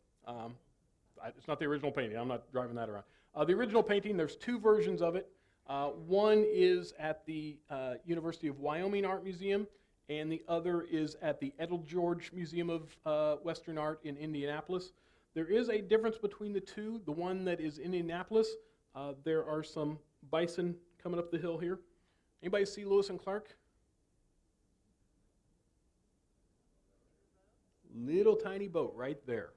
It's not the original painting. I'm not driving that around. The original painting, there's 2 versions of it. One is at the University of Wyoming Art Museum, and the other is at the Edelgeorge Museum of Western Art in Indianapolis. There is a difference between the 2. The one that is in Indianapolis, there are some bison coming up the hill here. Anybody see Lewis and Clark? Little tiny boat right there.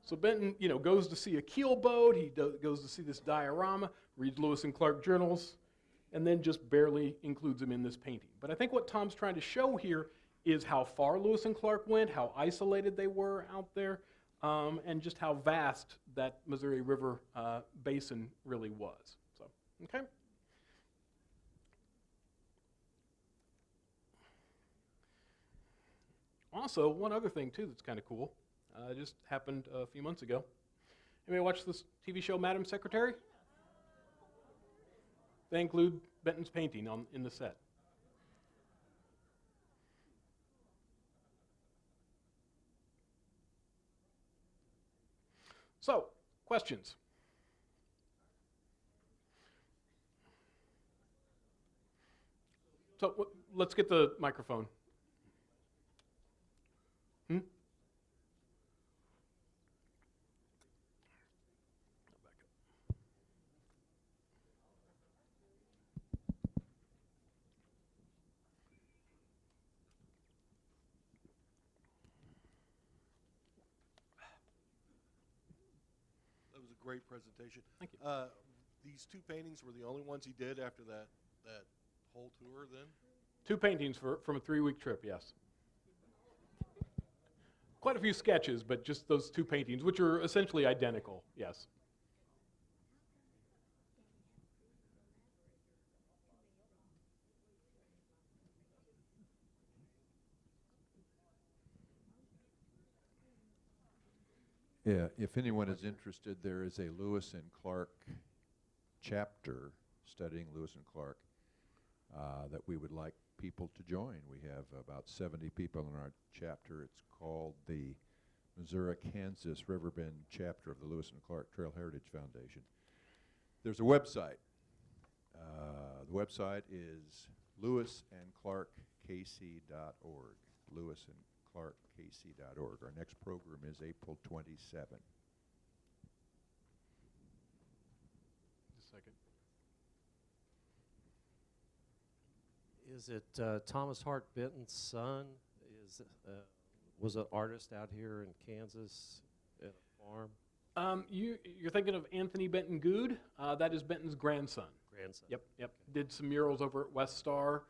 So Benton, goes to see a keel boat. He goes to see this diorama, reads Lewis and Clark journals, and then just barely includes him in this painting. But I think what Tom's trying to show here is how far Lewis and Clark went, how isolated they were out there, and just how vast that Missouri River basin really was. So, okay. Also, one other thing, too, that's kind of cool. Just happened a few months ago. Anybody watch this TV show, Madam Secretary? They include Benton's painting in the set. So, questions? So, let's get the microphone. Great presentation. Thank you. These 2 paintings were the only ones he did after that whole tour then? 2 paintings from a 3-week trip, yes. Quite a few sketches, but just those 2 paintings, which are essentially identical, yes. Yeah, if anyone is interested, there is a Lewis and Clark chapter studying Lewis and Clark that we would like people to join. We have about 70 people in our chapter. It's called the Missouri-Kansas Riverbend chapter of the Lewis and Clark Trail Heritage Foundation. There's a website. The website is lewisandclarkkc.org. lewisandclarkkc.org. Our next program is April 27. Just a second. Is it Thomas Hart Benton's son? Was an artist out here in Kansas at a farm? You're thinking of Anthony Benton Good. That is Benton's grandson. Grandson. Yep. Okay. Did some murals over at West Star.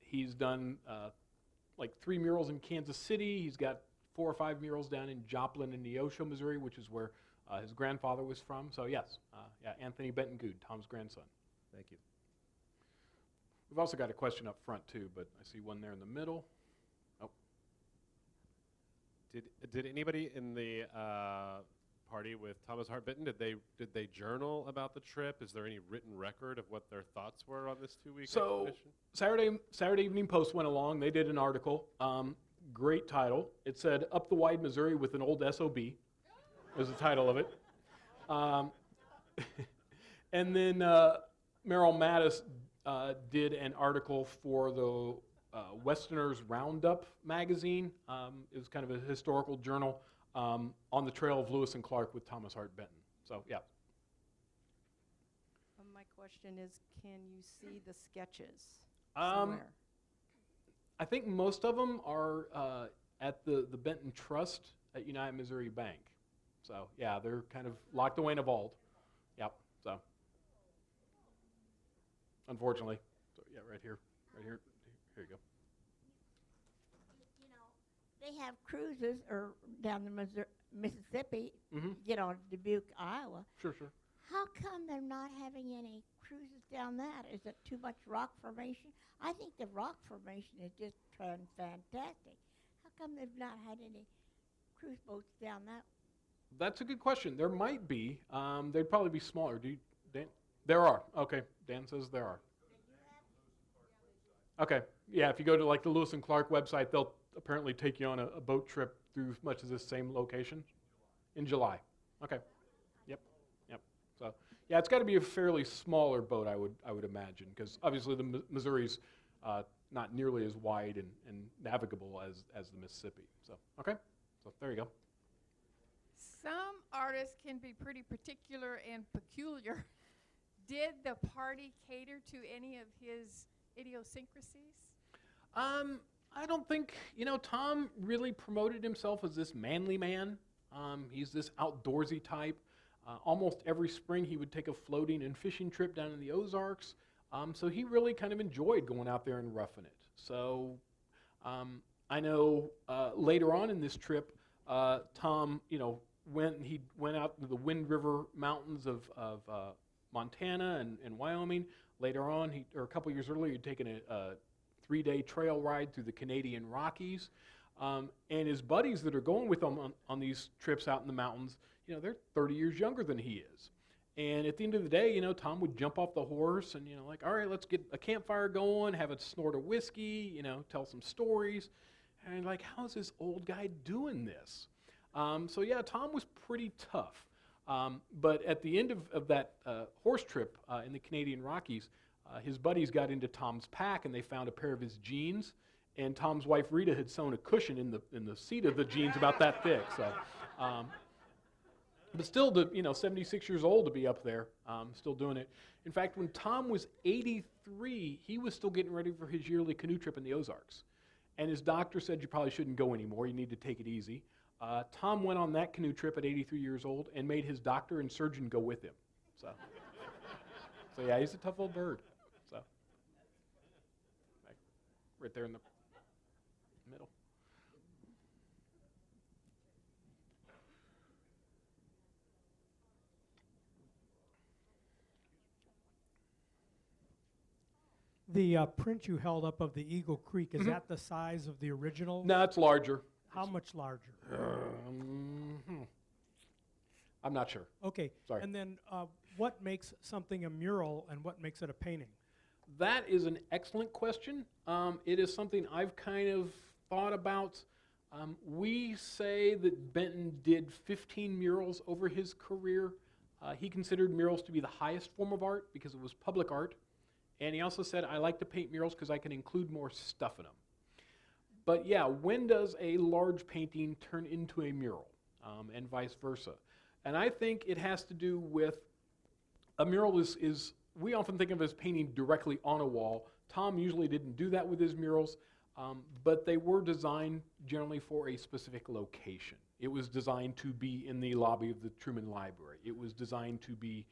He's done like 3 murals in Kansas City. He's got 4 or 5 murals down in Joplin and Neosho, Missouri, which is where his grandfather was from. So yes, Anthony Benton Good, Tom's grandson. Thank you. We've also got a question up front too, but I see one there in the middle. Oh, Did anybody in the party with Thomas Hart Benton, did they journal about the trip? Is there any written record of what their thoughts were on this 2-week expedition? Saturday Evening Post went along. They did an article. Great title. It said "Up the Wide Missouri with an Old SOB." Was the title of it. And then Merrill Mattis did an article for the Westerners Roundup magazine. It was kind of a historical journal on the trail of Lewis and Clark with Thomas Hart Benton. So, yeah. My question is, can you see the sketches Um, somewhere? I think most of them are at the Benton Trust at United Missouri Bank. So, yeah, they're kind of locked away in a vault. Yep, so. Unfortunately. So, yeah, right here. Here you go. You know, they have cruises or down the Mississippi, Mm-hmm. get on Dubuque, Iowa. Sure. How come they're not having any cruises down that? Is it too much rock formation? I think the rock formation is just fantastic. How come they've not had any cruise boats down that? That's a good question. There might be. They'd probably be smaller. Dan? There are. Okay. Dan says there are. Okay. Yeah, if you go to like the Lewis and Clark website, they'll apparently take you on a boat trip through much of this same location in July. Okay. Yep. So, yeah, it's got to be a fairly smaller boat, I would imagine, because obviously the Missouri's not nearly as wide and navigable as the Mississippi. So, okay. So there you go. Some artists can be pretty particular and peculiar. Did the party cater to any of his idiosyncrasies? I don't think, Tom really promoted himself as this manly man. He's this outdoorsy type. Almost every spring he would take a floating and fishing trip down in the Ozarks. So he really kind of enjoyed going out there and roughing it. So I know later on in this trip, Tom, he went out to the Wind River Mountains of Montana and Wyoming. Later on, a couple years earlier, he'd taken a 3-day trail ride through the Canadian Rockies. And his buddies that are going with him on these trips out in the mountains, they're 30 years younger than he is. And at the end of the day, Tom would jump off the horse and, all right, let's get a campfire going, have a snort of whiskey, tell some stories. And how's this old guy doing this? So yeah, Tom was pretty tough. But at the end of that horse trip in the Canadian Rockies, his buddies got into Tom's pack and they found a pair of his jeans. And Tom's wife Rita had sewn a cushion in the seat of the jeans about that thick. So, but still, 76 years old to be up there, still doing it. In fact, when Tom was 83, he was still getting ready for his yearly canoe trip in the Ozarks. And his doctor said, you probably shouldn't go anymore. You need to take it easy. Tom went on that canoe trip at 83 years old and made his doctor and surgeon go with him. So yeah, he's a tough old bird. So, right there in the middle. The print you held up of the Eagle Creek, is that the size of the original? No, it's larger. How much larger? I'm not sure. Okay. Sorry. And then what makes something a mural and what makes it a painting? That is an excellent question. It is something I've kind of thought about. We say that Benton did 15 murals over his career. He considered murals to be the highest form of art because it was public art. And he also said, I like to paint murals because I can include more stuff in them. But yeah, when does a large painting turn into a mural? And vice versa. And I think it has to do with, a mural is we often think of as painting directly on a wall. Tom usually didn't do that with his murals, but they were designed generally for a specific location. It was designed to be in the lobby of the Truman Library. It was designed to be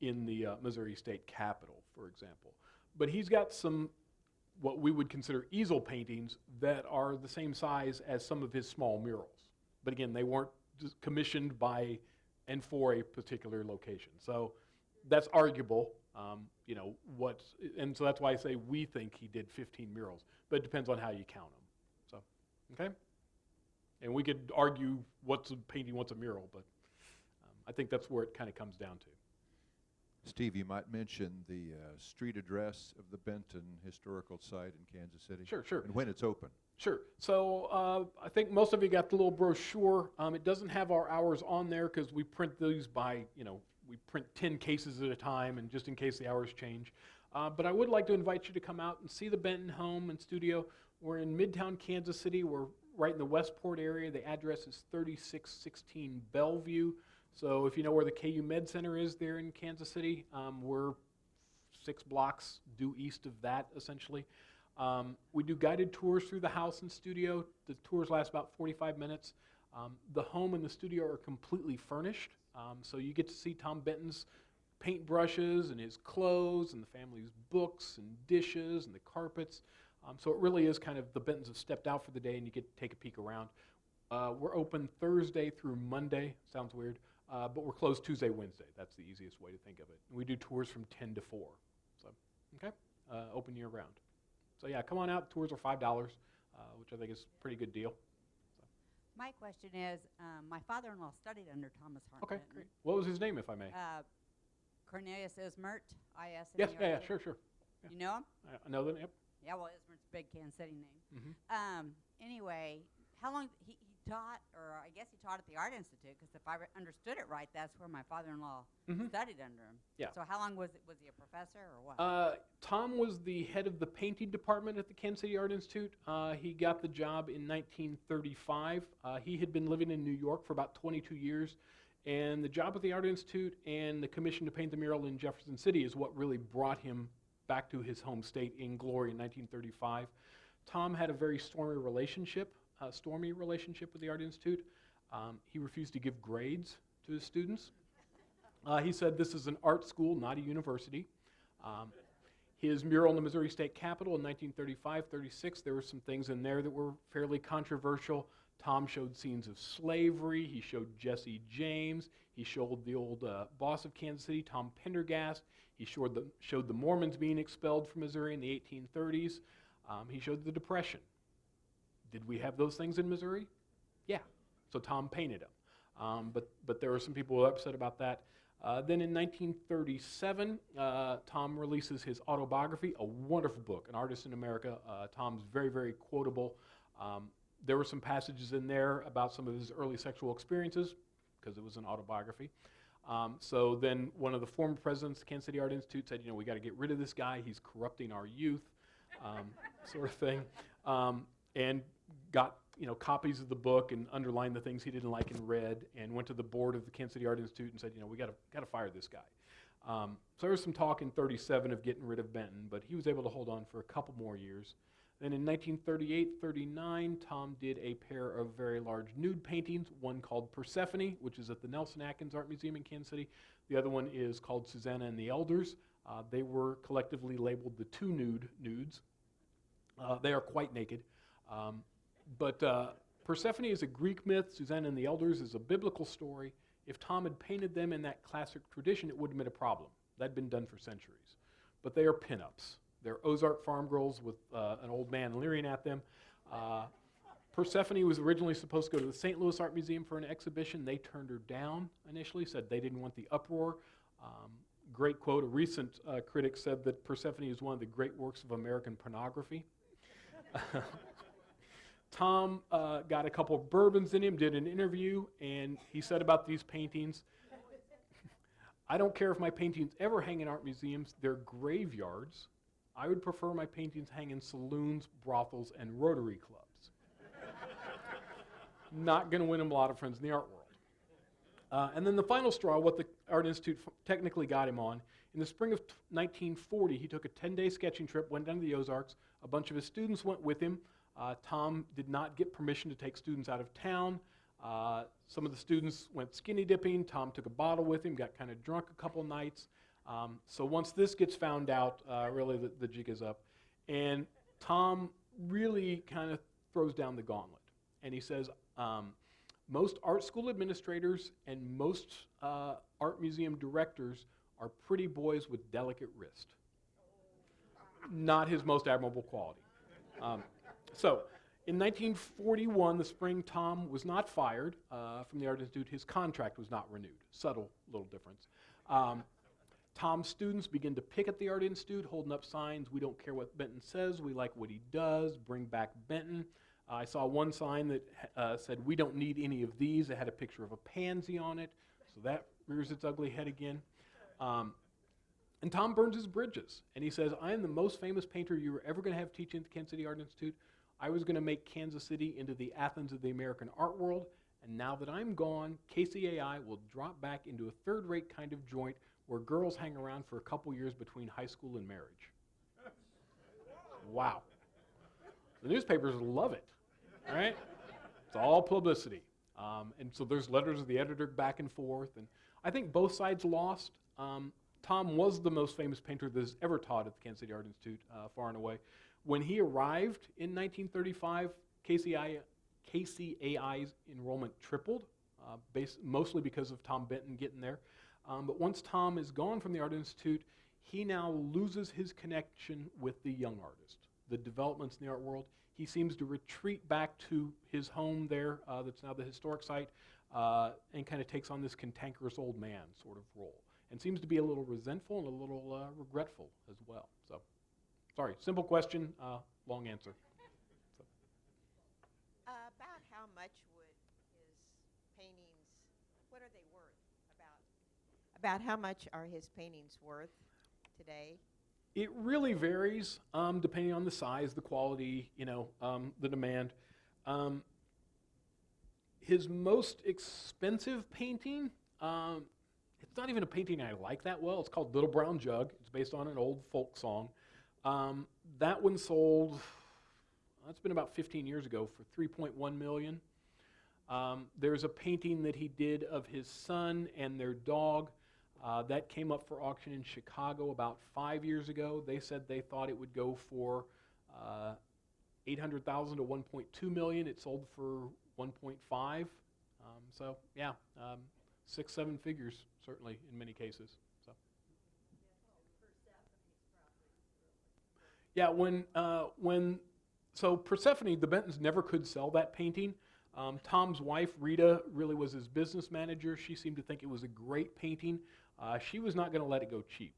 in the Missouri State Capitol, for example. But he's got some, what we would consider easel paintings that are the same size as some of his small murals. But again, they weren't commissioned by and for a particular location. So that's arguable, and so that's why I say we think he did 15 murals, but it depends on how you count them. So, okay? And we could argue what's a painting, what's a mural, but I think that's where it kind of comes down to. Steve, you might mention the street address of the Benton Historical Site in Kansas City. Sure. And when it's open. Sure. So I think most of you got the little brochure. It doesn't have our hours on there because we print these by, we print 10 cases at a time, and just in case the hours change. But I would like to invite you to come out and see the Benton home and studio. We're in Midtown Kansas City. We're right in the Westport area. The address is 3616 Bellevue. So if you know where the KU Med Center is there in Kansas City, we're 6 blocks due east of that, essentially. We do guided tours through the house and studio. The tours last about 45 minutes. The home and the studio are completely furnished, so you get to see Tom Benton's paintbrushes and his clothes and the family's books and dishes and the carpets. So it really is kind of the Bentons have stepped out for the day, and you get to take a peek around. We're open Thursday through Monday. Sounds weird. But we're closed Tuesday, Wednesday. That's the easiest way to think of it. And we do tours from 10 to 4. So, okay? Open year round. So yeah, come on out. Tours are $5, which I think is a pretty good deal. So. My question is, my father-in-law studied under Thomas Hart Okay, Benton. great. What was his name, if I may? Cornelius Ismert, I-S. Yes, yeah, sure. Yeah. You know him? I know that, yep. Yeah, well, Ismert's a big Kansas City name. Mm-hmm. Anyway, how long he taught, or I guess he taught at the Art Institute, because if I understood it right, that's where my father-in-law studied under him. Yeah. So how long was he a professor or what? Tom was the head of the painting department at the Kansas City Art Institute. He got the job in 1935. He had been living in New York for about 22 years, and the job at the Art Institute and the commission to paint the mural in Jefferson City is what really brought him back to his home state in glory in 1935. Tom had a very stormy relationship with the Art Institute. He refused to give grades to his students. He said this is an art school, not a university. His mural in the Missouri State Capitol in 1935-36, there were some things in there that were fairly controversial. Tom showed scenes of slavery. He showed Jesse James. He showed the old boss of Kansas City, Tom Pendergast. He showed the Mormons being expelled from Missouri in the 1830s. He showed the Depression. Did we have those things in Missouri? Yeah. So Tom painted them. But there were some people who were upset about that. Then in 1937, Tom releases his autobiography, a wonderful book, An Artist in America. Tom's very, very quotable. There were some passages in there about some of his early sexual experiences, because it was an autobiography. So then one of the former presidents of the Kansas City Art Institute said, we got to get rid of this guy. He's corrupting our youth, sort of thing. And got copies of the book and underlined the things he didn't like in red, and went to the board of the Kansas City Art Institute and said, we got to fire this guy. So there was some talk in 37 of getting rid of Benton, but he was able to hold on for a couple more years. Then in 1938-39, Tom did a pair of very large nude paintings, one called Persephone, which is at the Nelson Atkins Art Museum in Kansas City. The other one is called Susanna and the Elders. They were collectively labeled the two nudes. They are quite naked. But Persephone is a Greek myth. Susanna and the Elders is a biblical story. If Tom had painted them in that classic tradition, it wouldn't have been a problem. That'd been done for centuries. But they are pinups. They're Ozark farm girls with an old man leering at them. Persephone was originally supposed to go to the St. Louis Art Museum for an exhibition. They turned her down initially, said they didn't want the uproar. great quote. A recent critic said that Persephone is one of the great works of American pornography. Tom got a couple of bourbons in him, did an interview, and he said about these paintings, I don't care if my paintings ever hang in art museums, they're graveyards. I would prefer my paintings hang in saloons, brothels, and Rotary clubs. Not going to win him a lot of friends in the art world. And then the final straw, what the Art Institute technically got him on, in the spring of 1940, he took a 10-day sketching trip, went down to the Ozarks. A bunch of his students went with him. Tom did not get permission to take students out of town. Some of the students went skinny dipping. Tom took a bottle with him, got kind of drunk a couple nights. So once this gets found out, really the jig is up. And Tom really kind of throws down the gauntlet. And he says, most art school administrators and most art museum directors are pretty boys with delicate wrist. Not his most admirable quality. So, in 1941, the spring, Tom was not fired from the Art Institute. His contract was not renewed. Subtle little difference. Tom's students begin to picket the Art Institute, holding up signs, we don't care what Benton says, we like what he does, bring back Benton. I saw one sign that said, we don't need any of these. It had a picture of a pansy on it, so that rears its ugly head again. And Tom burns his bridges, and he says, I am the most famous painter you were ever going to have teaching at the Kansas City Art Institute. I was going to make Kansas City into the Athens of the American art world, and now that I'm gone, KCAI will drop back into a third-rate kind of joint where girls hang around for a couple years between high school and marriage. Wow. The newspapers love it, right? It's all publicity. And so there's letters of the editor back and forth, and I think both sides lost. Tom was the most famous painter that has ever taught at the Kansas City Art Institute, far and away. When he arrived in 1935, KCAI's enrollment tripled, mostly because of Tom Benton getting there. But once Tom is gone from the Art Institute, he now loses his connection with the young artist, the developments in the art world. He seems to retreat back to his home there, that's now the historic site, and kind of takes on this cantankerous old man sort of role. And seems to be a little resentful and a little regretful as well. So, sorry, simple question, long answer. So. About how much would his paintings, what are they worth? About how much are his paintings worth today? It really varies depending on the size, the quality, the demand. His most expensive painting, it's not even a painting I like that well. It's called Little Brown Jug. It's based on an old folk song. That one sold, it's been about 15 years ago, for $3.1 million. There's a painting that he did of his son and their dog. That came up for auction in Chicago about 5 years ago. They said they thought it would go for $800,000 to $1.2 million. It sold for $1.5. So yeah, 6-7 figures certainly in many cases. So yeah, so Persephone, the Bentons never could sell that painting. Tom's wife, Rita, really was his business manager. She seemed to think it was a great painting. She was not going to let it go cheap.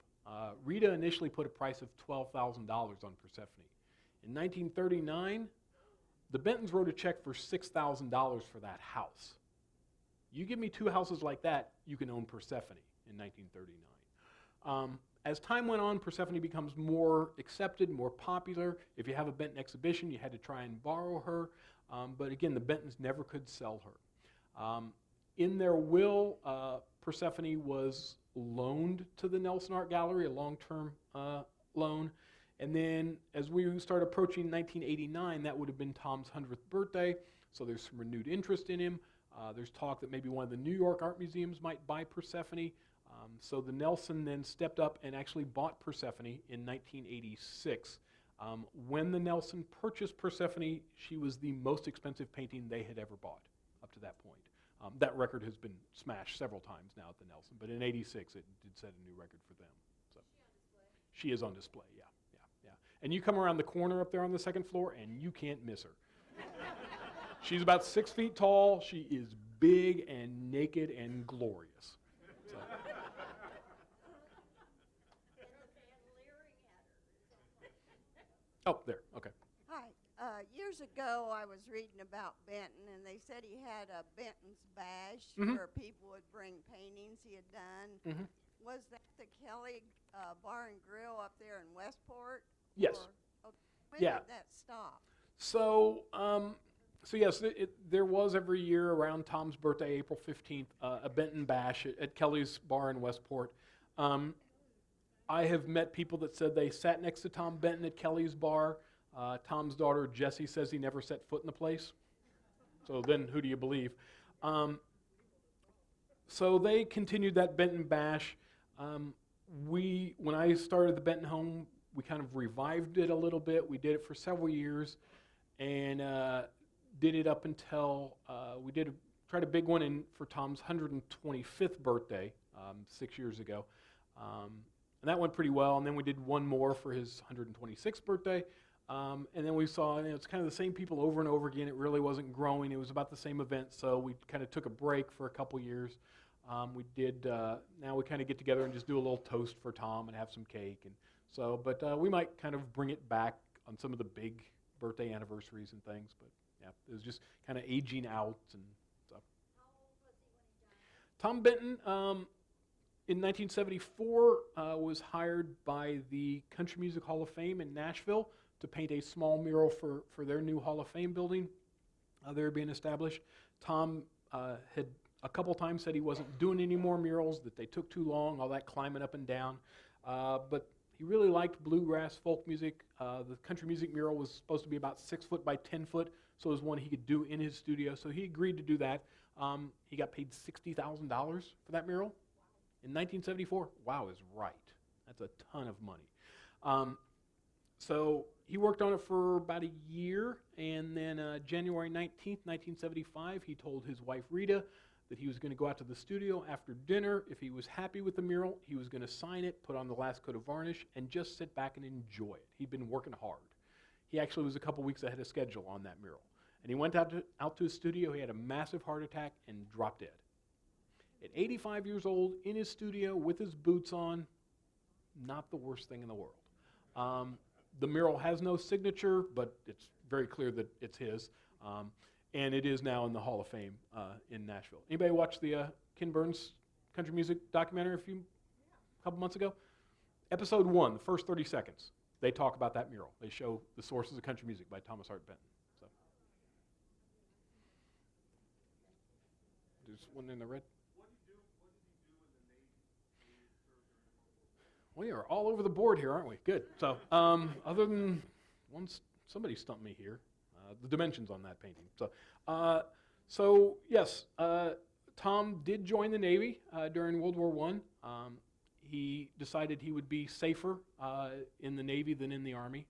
Rita initially put a price of $12,000 on Persephone. In 1939, the Bentons wrote a check for $6,000 for that house. You give me 2 houses like that, you can own Persephone in 1939. As time went on, Persephone becomes more accepted, more popular. If you have a Benton exhibition, you had to try and borrow her. But again, the Bentons never could sell her. In their will, Persephone was loaned to the Nelson Art Gallery, a long-term loan. And then as we start approaching 1989, that would have been Tom's 100th birthday, so there's some renewed interest in him. There's talk that maybe one of the New York art museums might buy Persephone. So the Nelson then stepped up and actually bought Persephone in 1986. When the Nelson purchased Persephone, she was the most expensive painting they had ever bought up to that point. That record has been smashed several times now at the Nelson, but in '86 it did set a new record for them. So she is on display, yeah. And you come around the corner up there on the second floor, and you can't miss her. She's about 6 feet tall. She is big and naked and glorious. So. Oh, there. Okay. Hi. Years ago, I was reading about Benton, and they said he had a Benton's Bash where people would bring paintings he had done. Was that the Kelly Bar and Grill up there in Westport? Yes. When Yeah. did that stop? So, yes, there was every year around Tom's birthday, April 15th, a Benton Bash at Kelly's Bar in Westport. I have met people that said they sat next to Tom Benton at Kelly's Bar. Tom's daughter, Jessie, says he never set foot in the place. So then who do you believe? So they continued that Benton Bash. When I started the Benton home, we kind of revived it a little bit. We did it for several years and did it up until we tried a big one for Tom's 125th birthday 6 years ago. And that went pretty well. And then we did one more for his 126th birthday. And then we saw, it's kind of the same people over and over again. It really wasn't growing. It was about the same event. So we kind of took a break for a couple years. Now we kind of get together and just do a little toast for Tom and have some cake. And so, but we might kind of bring it back on some of the big birthday anniversaries and things. But yeah, it was just kind of aging out and stuff. Tom Benton, in 1974, was hired by the Country Music Hall of Fame in Nashville to paint a small mural for their new Hall of Fame building. They were being established. Tom had a couple times said he wasn't doing any more murals, that they took too long, all that climbing up and down. But he really liked bluegrass folk music. The country music mural was supposed to be about 6 foot by 10 foot, so it was one he could do in his studio. So he agreed to do that. He got paid $60,000 for that mural in 1974. Wow is right. That's a ton of money. So he worked on it for about a year, and then January 19th, 1975, he told his wife Rita that he was going to go out to the studio after dinner. If he was happy with the mural, he was going to sign it, put on the last coat of varnish, and just sit back and enjoy it. He'd been working hard. He actually was a couple weeks ahead of schedule on that mural. And he went out to his studio. He had a massive heart attack and dropped dead. At 85 years old, in his studio with his boots on, not the worst thing in the world. The mural has no signature, but it's very clear that it's his. And it is now in the Hall of Fame in Nashville. Anybody watch the Ken Burns country music documentary a couple months ago? Episode 1, the first 30 seconds, they talk about that mural. They show the sources of country music by Thomas Hart Benton. So. There's one in the red. What did he do in the Navy? We are all over the board here, aren't we? Good. So other than somebody stumped me here. The dimensions on that painting. So yes, Tom did join the Navy during World War I. He decided he would be safer in the Navy than in the Army,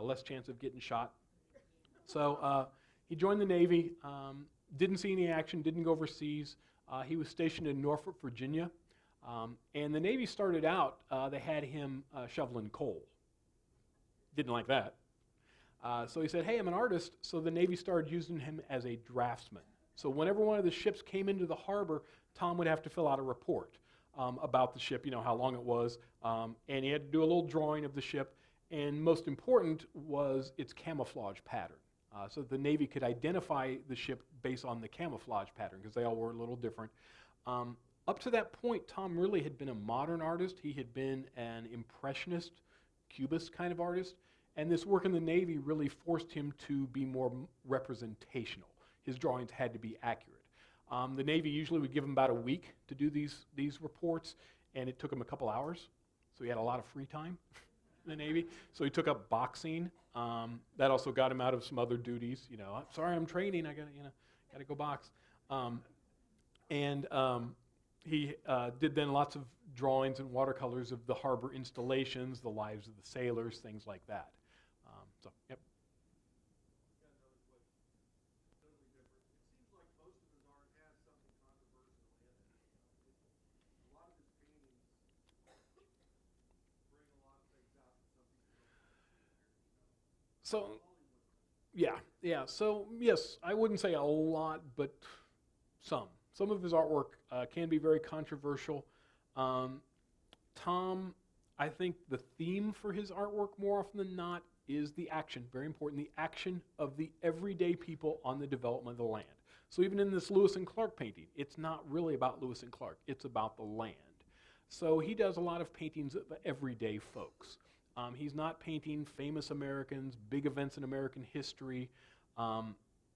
less chance of getting shot. So he joined the Navy, didn't see any action, didn't go overseas. He was stationed in Norfolk, Virginia. And the Navy started out, they had him shoveling coal. Didn't like that. So he said, hey, I'm an artist. So the Navy started using him as a draftsman. So whenever one of the ships came into the harbor, Tom would have to fill out a report about the ship, how long it was. And he had to do a little drawing of the ship. And most important was its camouflage pattern. So the Navy could identify the ship based on the camouflage pattern, because they all were a little different. Up to that point, Tom really had been a modern artist. He had been an impressionist, cubist kind of artist. And this work in the Navy really forced him to be more representational. His drawings had to be accurate. The Navy usually would give him about a week to do these reports, and it took him a couple hours. So he had a lot of free time in the Navy. So he took up boxing. That also got him out of some other duties. I'm sorry, I'm training. I gotta go box. He did then lots of drawings and watercolors of the harbor installations, the lives of the sailors, things like that. Yep. So, yeah. So, yes, I wouldn't say a lot, but some. Some of his artwork can be very controversial. Tom, I think the theme for his artwork more often than not is the action, very important, the action of the everyday people on the development of the land. So even in this Lewis and Clark painting, it's not really about Lewis and Clark, it's about the land. So he does a lot of paintings of everyday folks. He's not painting famous Americans, big events in American history.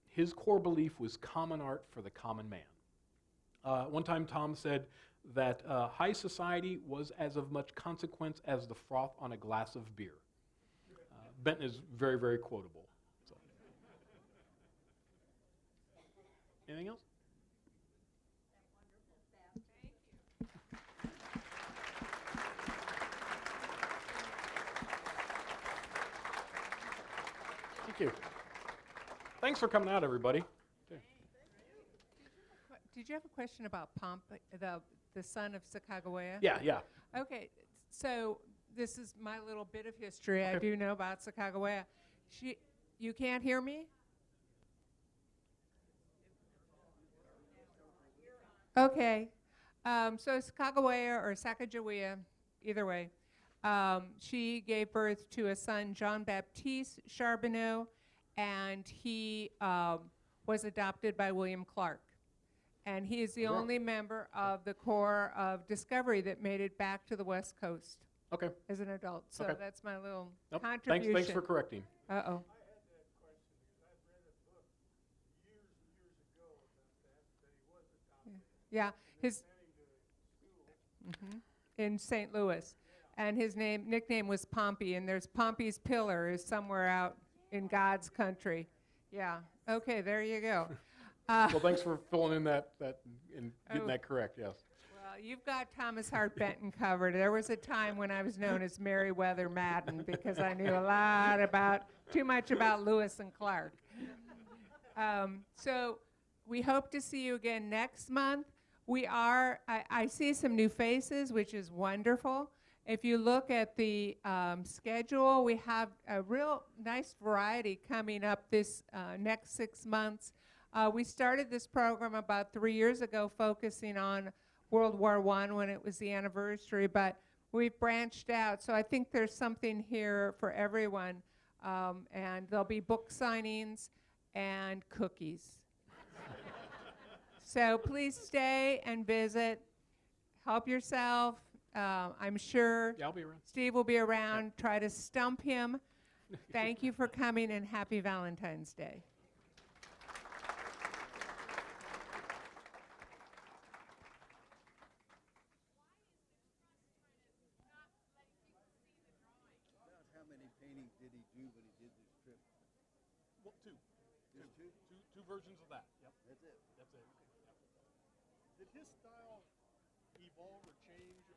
His core belief was common art for the common man. One time Tom said that high society was as of much consequence as the froth on a glass of beer. Benton is very, very quotable. So. Anything else? Thank you. Thanks for coming out, everybody. Okay. Did you have a question about Pomp, the son of Sacagawea? Yeah. Okay, so this is my little bit of history I do know about Sacagawea. You can't hear me? Okay. So Sacagawea or Sacagawea, either way, she gave birth to a son, Jean-Baptiste Charbonneau, and he was adopted by William Clark. And he is the only member of the Corps of Discovery that made it back to the West Coast as an adult. So that's my little contribution. Thanks for correcting. Uh-oh. Yeah, his in St. Louis, and his nickname was Pompey, and there's Pompey's Pillar is somewhere out in God's country. Yeah. Okay, there you go. Well, thanks for filling in that and getting that correct. Yes. Well, you've got Thomas Hart Benton covered. There was a time when I was known as Meriwether Madden because I knew too much about Lewis and Clark. So we hope to see you again next month. I see some new faces, which is wonderful. If you look at the schedule, we have a real nice variety coming up this next 6 months. We started this program about 3 years ago focusing on World War I when it was the anniversary, but we've branched out. So I think there's something here for everyone. And there'll be book signings and cookies. So please stay and visit. Help yourself. I'm sure I'll be around. Steve will be around. Try to stump him. Thank you for coming, and happy Valentine's Day. How many paintings did he do when he did this trip? Well, two versions of that. Yep. That's it. That's it. Yep. Did his style evolve or change